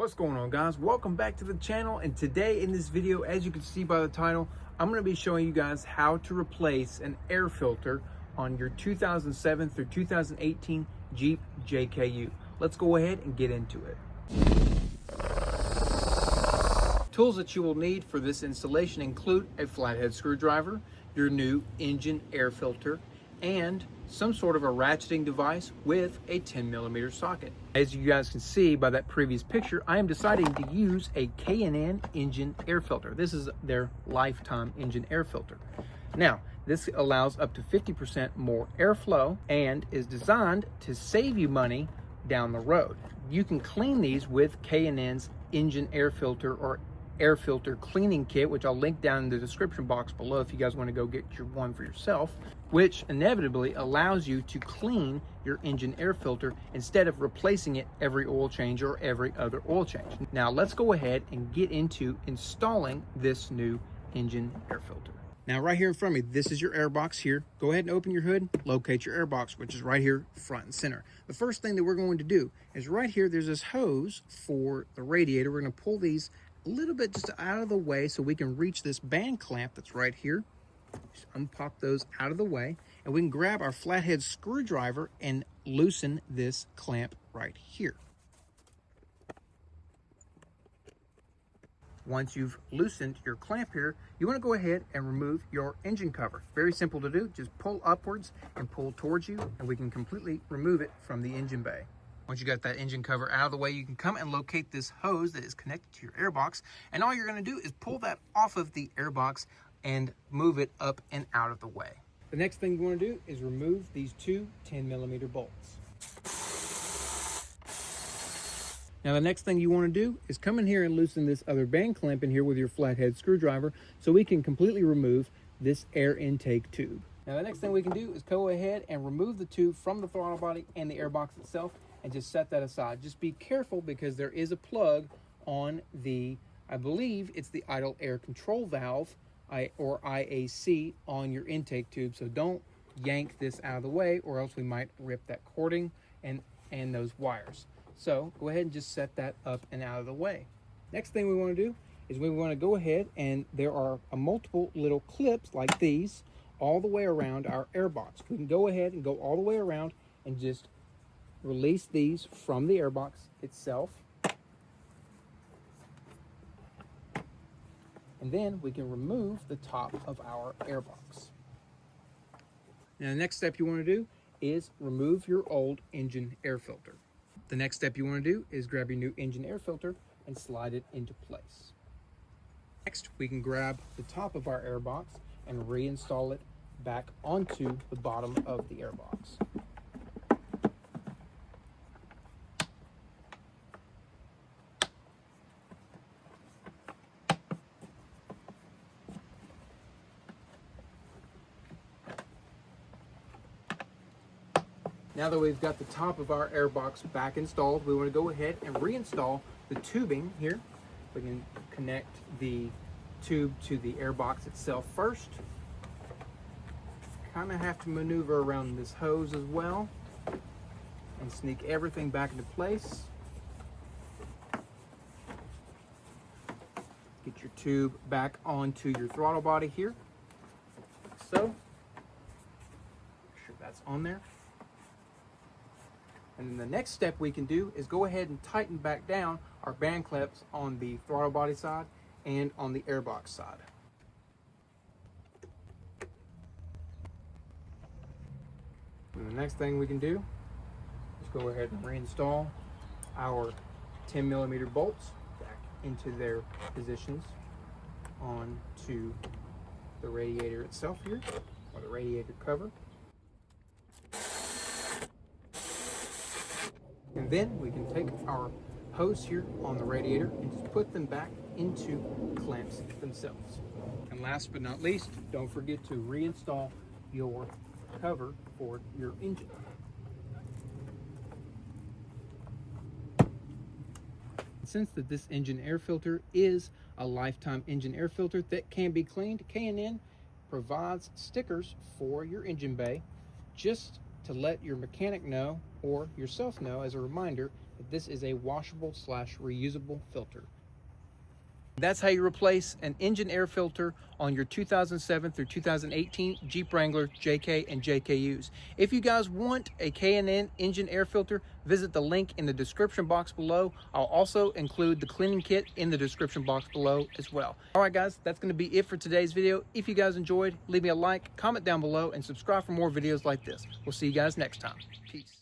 What's going on, guys? Welcome back to the channel, and today in this video, as you can see by the title, I'm going to be showing you guys how to replace an air filter on your 2007 through 2018 Jeep JKU. Let's go ahead and get into it. Tools that you will need for this installation include a flathead screwdriver, your new engine air filter, and some sort of a ratcheting device with a 10mm socket. As you guys can see by that previous picture, I am deciding to use a K&N Engine Air Filter. This is their lifetime engine air filter. Now, this allows up to 50% more airflow and is designed to save you money down the road. You can clean these with K&N's Engine Air Filter or air filter cleaning kit, which I'll link down in the description box below if you guys want to go get your one for yourself, which inevitably allows you to clean your engine air filter instead of replacing it every oil change or every other oil change. Now let's go ahead and get into installing this new engine air filter. Now right here in front of me, this is your air box here. Go ahead and open your hood, locate your air box, which is right here front and center. The first thing that we're going to do is right here, there's this hose for the radiator. We're going to pull these a little bit just out of the way so we can reach this band clamp that's right here. Just unpop those out of the way, and we can grab our flathead screwdriver and loosen this clamp right here. Once you've loosened your clamp here, you want to go ahead and remove your engine cover. Very simple to do. Just pull upwards and pull towards you, and we can completely remove it from the engine bay. Once you got that engine cover out of the way, you can come and locate this hose that is connected to your airbox. And all you're going to do is pull that off of the airbox and move it up and out of the way. The next thing you want to do is remove these two 10mm bolts. Now the next thing you want to do is come in here and loosen this other band clamp in here with your flathead screwdriver so we can completely remove this air intake tube. Now the next thing we can do is go ahead and remove the tube from the throttle body and the airbox itself and just set that aside. Just be careful because there is a plug on the, I believe it's the idle air control valve or IAC on your intake tube. So don't yank this out of the way or else we might rip that cording and those wires. So go ahead and just set that up and out of the way. Next thing we want to do is we want to go ahead, and there are multiple little clips like these all the way around our airbox. We can go ahead and go all the way around and just release these from the airbox itself. And then we can remove the top of our airbox. Now the next step you want to do is remove your old engine air filter. The next step you want to do is grab your new engine air filter and slide it into place. Next, we can grab the top of our airbox and reinstall it back onto the bottom of the airbox. Now that we've got the top of our airbox back installed, we want to go ahead and reinstall the tubing here. We can connect the tube to the airbox itself first. Kind of have to maneuver around this hose as well and sneak everything back into place. Get your tube back onto your throttle body here, like so. Make sure that's on there. And then the next step we can do is go ahead and tighten back down our band clamps on the throttle body side and on the airbox side. And the next thing we can do is go ahead and reinstall our 10mm bolts back into their positions onto the radiator itself here, or the radiator cover. And then we can take our hose here on the radiator and just put them back into clamps themselves. And last but not least, don't forget to reinstall your cover for your engine. Since this engine air filter is a lifetime engine air filter that can be cleaned, K&N provides stickers for your engine bay just to let your mechanic know or yourself know as a reminder that this is a washable / reusable filter. That's how you replace an engine air filter on your 2007 through 2018 Jeep Wrangler JK and JKUs. If you guys want a K&N engine air filter, visit the link in the description box below. I'll also include the cleaning kit in the description box below as well. All right, guys, that's going to be it for today's video. If you guys enjoyed, leave me a like, comment down below, and subscribe for more videos like this. We'll see you guys next time. Peace.